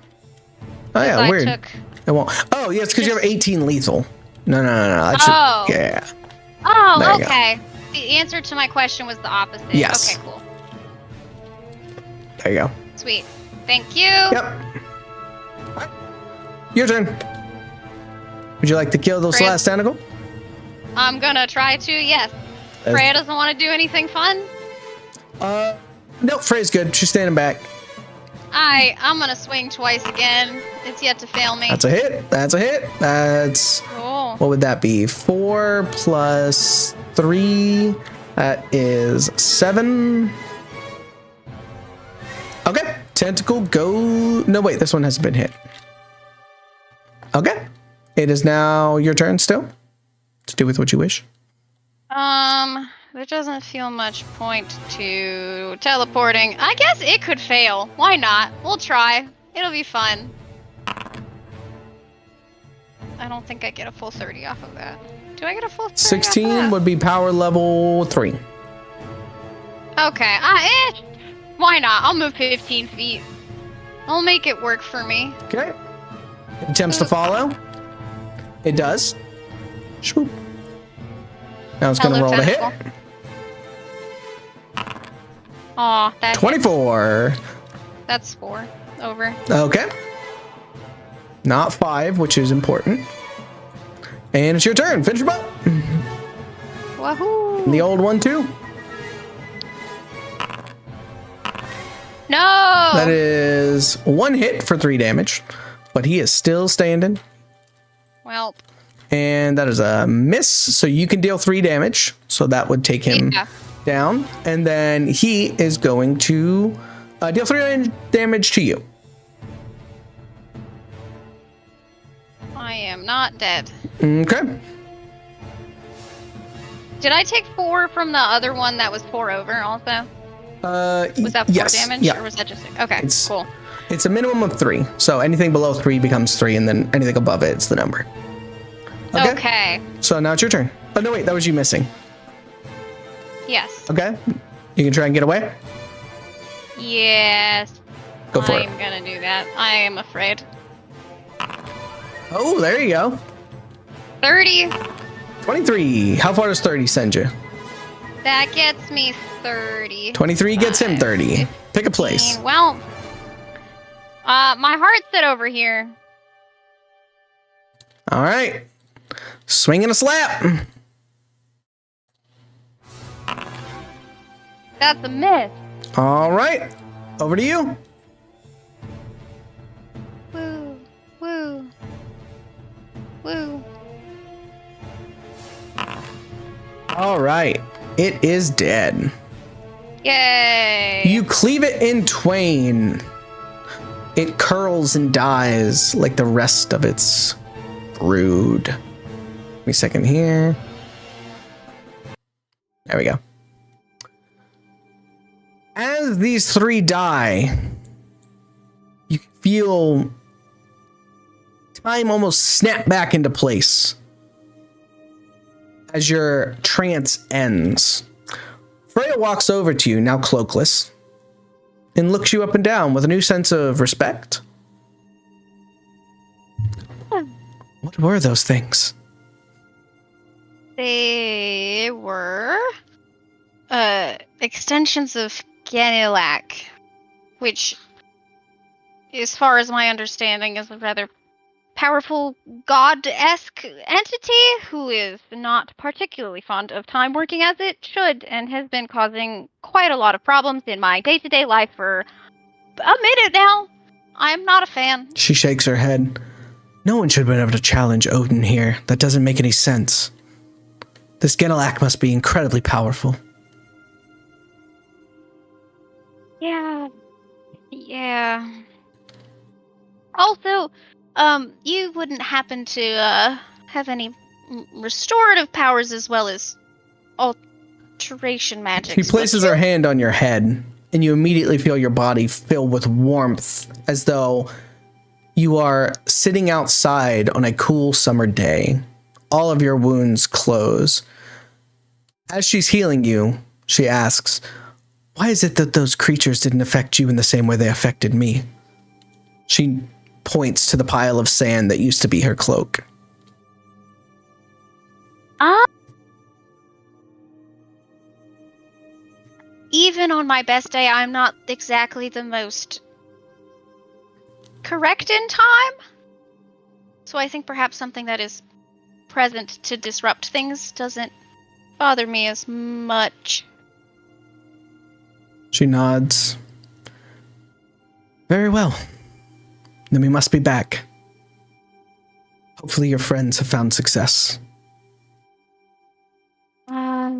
Oh, yeah, I weird. took It won't. Oh, yeah, it's because you have 18 lethal. No. That Oh. should, yeah. Oh, There you okay. The answer to my question was the opposite. Yes. Okay, cool. There you go. Sweet. Thank you. Yep. Your turn. Would you like to kill those Freya. last tentacle? I'm gonna try to, yes. Freya doesn't want to do anything fun? Nope, Freya's good. She's standing back. I'm gonna swing twice again. It's yet to fail me. That's a hit. That's a hit. That's... Cool. What would that be? 4 plus 3. That is 7. Okay. Tentacle go... No, wait. This one hasn't been hit. Okay. It is now your turn still. To do with what you wish. There doesn't feel much point to teleporting. I guess it could fail. Why not? We'll try. It'll be fun. I don't think I get a full 30 off of that. Do I get a full 30 16 off of that? would be power level 3. Okay. Why not? I'll move 15 feet. I'll make it work for me. Okay. Attempts to follow. It does. Swoop. Now it's going to Hello, roll to hit. tentacle. Aw, that 24. That's 4. Over. Okay. Not 5, which is important. And it's your turn. Finish him up. Wahoo! And the old one, too. No! That is 1 hit for 3 damage. But he is still standing. Well, And that is a miss. So you can deal 3 damage. So that would take him yeah. down. And then he is going to deal 3 damage to you. I am not dead. Okay. Did I take 4 from the other one that was 4 over also? Was that 4 yes. damage? Yeah. Or was that just... Okay, It's- cool. It's a minimum of 3. So anything below 3 becomes 3, and then anything above it's the number. Okay. So now it's your turn. Oh, no, wait. That was you missing. Yes. Okay. You can try and get away. Yes. Go for it. I'm gonna do that. I am afraid. Oh, there you go. 30. 23. How far does 30 send you? That gets me 30. 23 gets him 30. Pick a place. Well, my heart's set over here. All right. Swing and a slap. That's a miss. All right. Over to you. Woo. Woo. Woo. All right. It is dead. Yay. You cleave it in twain. It curls and dies like the rest of its brood. Give me a second here. There we go. As these 3 die, you feel time almost snap back into place as your trance ends. Freya walks over to you, now cloakless, and looks you up and down with a new sense of respect. What were those things? They were extensions of Ganilak, which, as far as my understanding, is a rather powerful god-esque entity who is not particularly fond of time working as it should and has been causing quite a lot of problems in my day-to-day life for a minute now. I'm not a fan. She shakes her head. No one should have been able to challenge Odin here. That doesn't make any sense. This Genelak must be incredibly powerful. Yeah. Also, you wouldn't happen to have any restorative powers as well as alteration magic. She places her hand on your head, and you immediately feel your body fill with warmth, as though you are sitting outside on a cool summer day. All of your wounds close. As she's healing you, she asks, "Why is it that those creatures didn't affect you in the same way they affected me?" She points to the pile of sand that used to be her cloak. Even on my best day, I'm not exactly the most correct in time. So I think perhaps something that is present to disrupt things doesn't bother me as much. She nods. Very well. Then we must be back. Hopefully your friends have found success.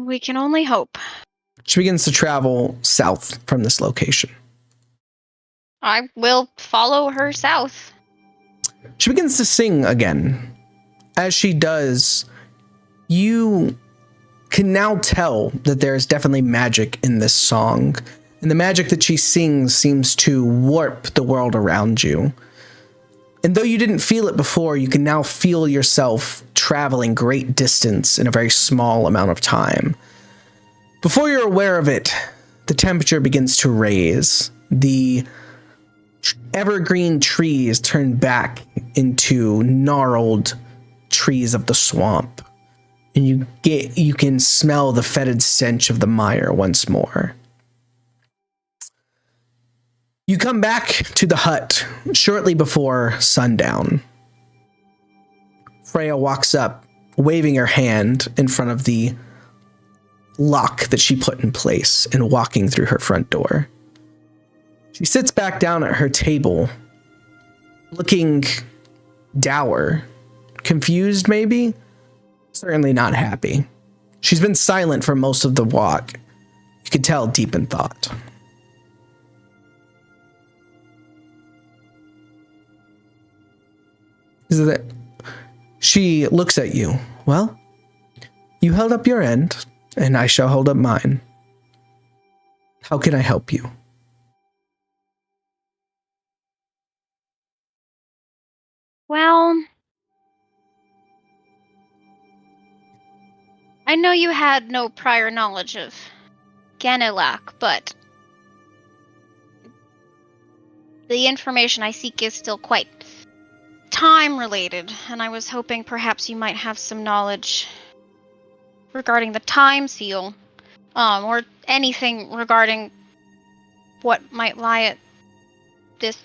We can only hope. She begins to travel south from this location. I will follow her south. She begins to sing again. As she does, you can now tell that there is definitely magic in this song. And the magic that she sings seems to warp the world around you. And though you didn't feel it before, you can now feel yourself traveling great distance in a very small amount of time. Before you're aware of it, the temperature begins to raise. The evergreen trees turn back into gnarled trees of the swamp. And you can smell the fetid stench of the mire once more. You come back to the hut shortly before sundown. Freya walks up, waving her hand in front of the lock that she put in place and walking through her front door. She sits back down at her table, looking dour, confused maybe, certainly not happy. She's been silent for most of the walk. You could tell deep in thought. She looks at you. Well, you held up your end, and I shall hold up mine. How can I help you? Well, I know you had no prior knowledge of Ganelak, but the information I seek is still quite time-related, and I was hoping perhaps you might have some knowledge regarding the time seal, or anything regarding what might lie at this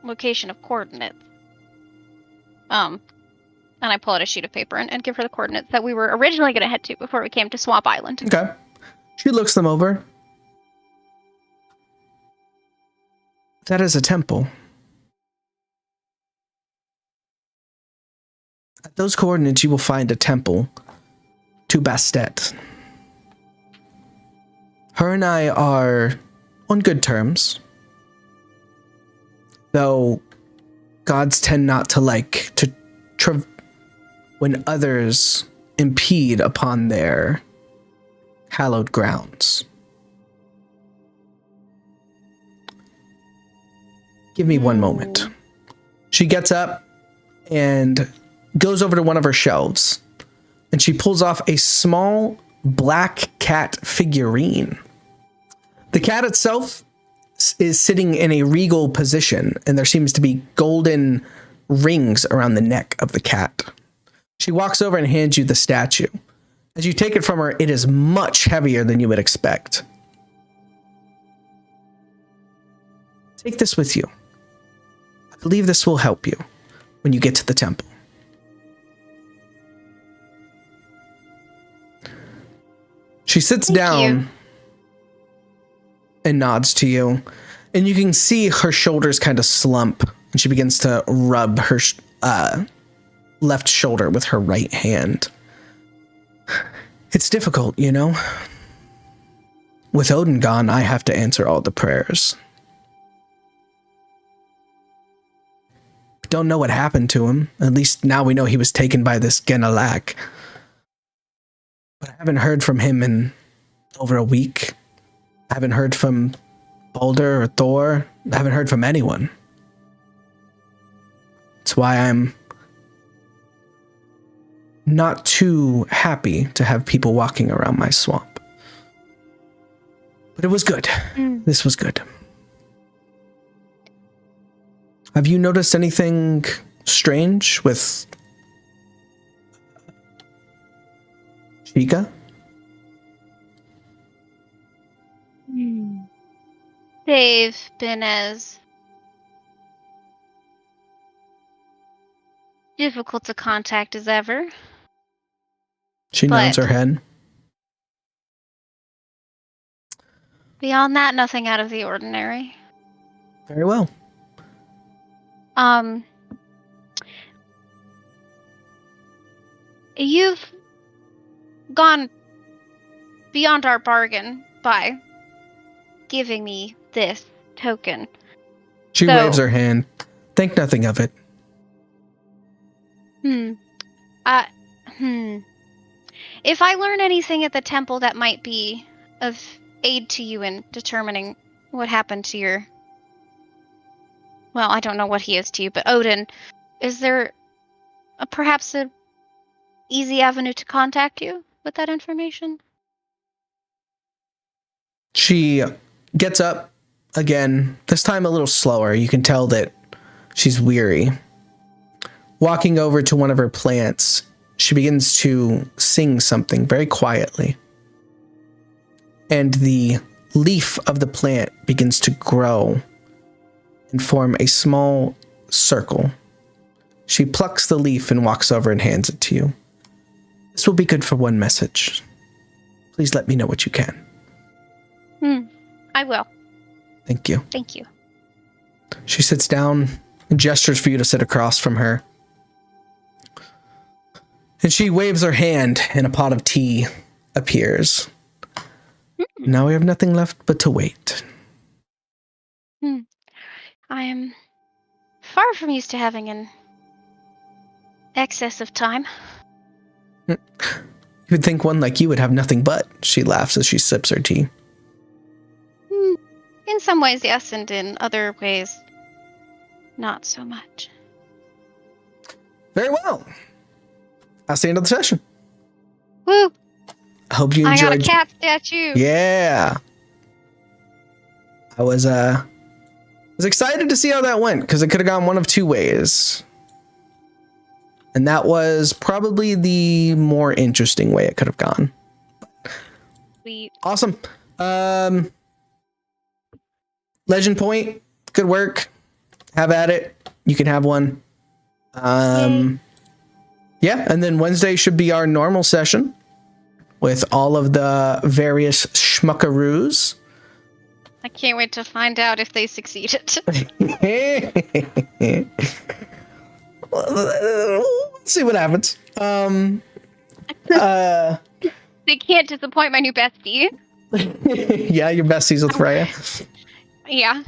location of coordinates. And I pull out a sheet of paper and give her the coordinates that we were originally going to head to before we came to Swamp Island. Okay. She looks them over. That is a temple. At those coordinates, you will find a temple to Bastet. Her and I are on good terms, though gods tend not to like to when others impede upon their hallowed grounds. Give me one moment. She gets up and goes over to one of her shelves, and she pulls off a small black cat figurine. The cat itself is sitting in a regal position, and there seems to be golden rings around the neck of the cat. She walks over and hands you the statue. As you take it from her, it is much heavier than you would expect. Take this with you. I believe this will help you when you get to the temple. She sits down and nods to you, and you can see her shoulders kind of slump, and she begins to rub her left shoulder with her right hand. It's difficult, you know? With Odin gone, I have to answer all the prayers. Don't know what happened to him. At least now we know he was taken by this Ganelak. But I haven't heard from him in over a week. I haven't heard from Baldur or Thor. I haven't heard from anyone. That's why I'm not too happy to have people walking around my swamp. But it was good. This was good. Have you noticed anything strange with Chica? They've been as difficult to contact as ever. She nods her head. Beyond that, nothing out of the ordinary. Very well. You've gone beyond our bargain by giving me this token. She waves her hand. Think nothing of it. If I learn anything at the temple that might be of aid to you in determining what happened to your... Well, I don't know what he is to you, but Odin, is there perhaps a easy avenue to contact you with that information? She gets up again, this time a little slower. You can tell that she's weary. Walking over to one of her plants, she begins to sing something very quietly. And the leaf of the plant begins to grow and form a small circle. She plucks the leaf and walks over and hands it to you. This will be good for one message. Please let me know what you can. I will. Thank you. Thank you. She sits down and gestures for you to sit across from her. And she waves her hand and a pot of tea appears. Now we have nothing left but to wait. I am far from used to having an excess of time. You would think one like you would have nothing but, she laughs as she sips her tea. In some ways, yes, and in other ways, not so much. Very well. That's the end of the session. Woo! I hope you enjoyed. I got a cat statue. Yeah. I was excited to see how that went, because it could have gone one of two ways. And that was probably the more interesting way it could have gone. Sweet. Awesome. Legend point. Good work. Have at it. You can have one. Yeah, and then Wednesday should be our normal session with all of the various schmuckaroos. I can't wait to find out if they succeeded. Let's see what happens. They can't disappoint my new bestie. Yeah, your besties with Freya. Yeah.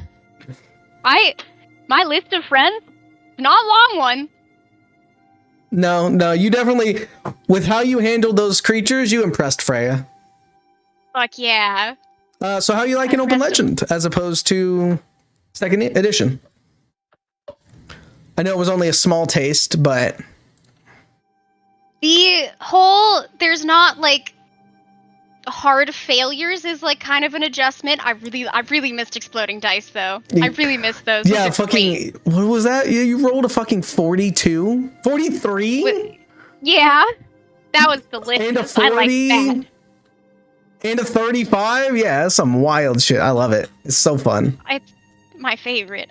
My list of friends, not a long one. No, you definitely, with how you handled those creatures, you impressed Freya. Fuck yeah. So how you like an open legend as opposed to second edition? I know it was only a small taste, but the whole, there's not like hard failures is like kind of an adjustment. I really missed exploding dice though. I really missed those. Yeah, fucking, what was that? You rolled a fucking 42? 43? Yeah. That was delicious. And a 40? I like that. And a 35? Yeah, that's some wild shit. I love it. It's so fun. It's my favorite.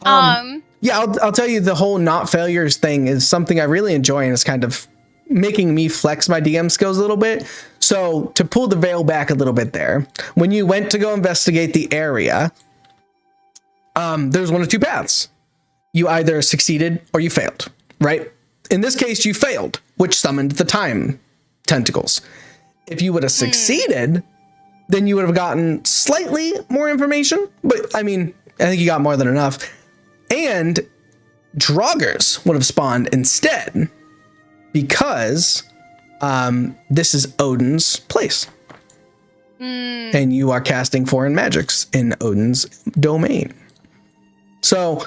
Yeah, I'll tell you, the whole not failures thing is something I really enjoy, and it's kind of making me flex my DM skills a little bit. So to pull the veil back a little bit there, when you went to go investigate the area, there's one of two paths. You either succeeded or you failed, right? In this case, you failed, which summoned the time tentacles. If you would have succeeded, then you would have gotten slightly more information. But I mean, I think you got more than enough. And Draugrs would have spawned instead, because this is Odin's place. And you are casting foreign magics in Odin's domain. So,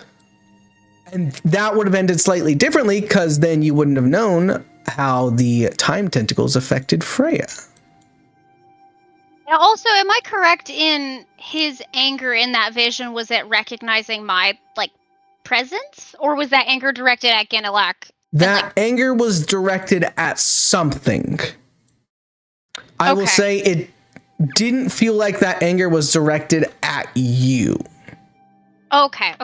and that would have ended slightly differently, because then you wouldn't have known how the time tentacles affected Freya. Now, also, am I correct in his anger in that vision was it recognizing my, like, presence, or was that anger directed at Ganalak? That anger was directed at something. I will Okay. say it didn't feel like that anger was directed at you. Okay.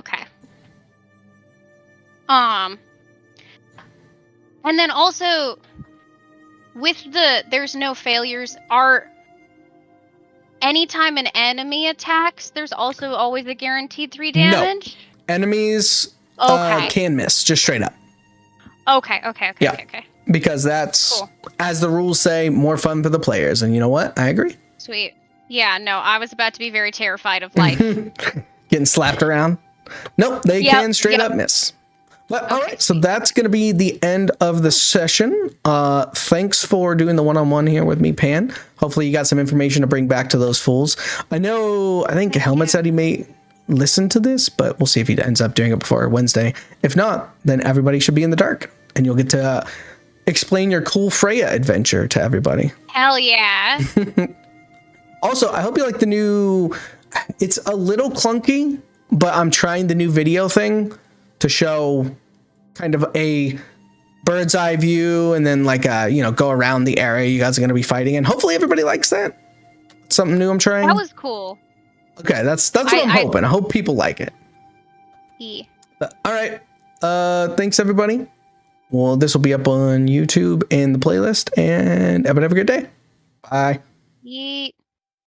And then also with there's no failures, anytime an enemy attacks, there's also always a guaranteed 3 damage? Enemies Okay. can miss, just straight up. Okay. Yeah. Okay. Because that's, Cool. as the rules say, more fun for the players. And you know what? I agree. Sweet. Yeah, no, I was about to be very terrified of life. Getting slapped around. Nope, they Yep, can straight yep. up miss. But all Okay, right, so that's going to be the end of the session. Thanks for doing the one-on-one here with me, Pan. Hopefully you got some information to bring back to those fools. I think Helmet said he may listen to this, but we'll see if he ends up doing it before Wednesday. If not, then everybody should be in the dark, and you'll get to explain your cool Freya adventure to everybody. Hell yeah. Also, I hope you like the new... It's a little clunky, but I'm trying the new video thing to show kind of a bird's eye view and then like go around the area you guys are going to be fighting, and hopefully everybody likes that. It's something new I'm trying. That was cool. Okay, that's what I'm hoping. I hope people like it. Yeah. All right. Thanks everybody. Well, this will be up on YouTube and the playlist, and everybody have a good day. Bye. Yeet.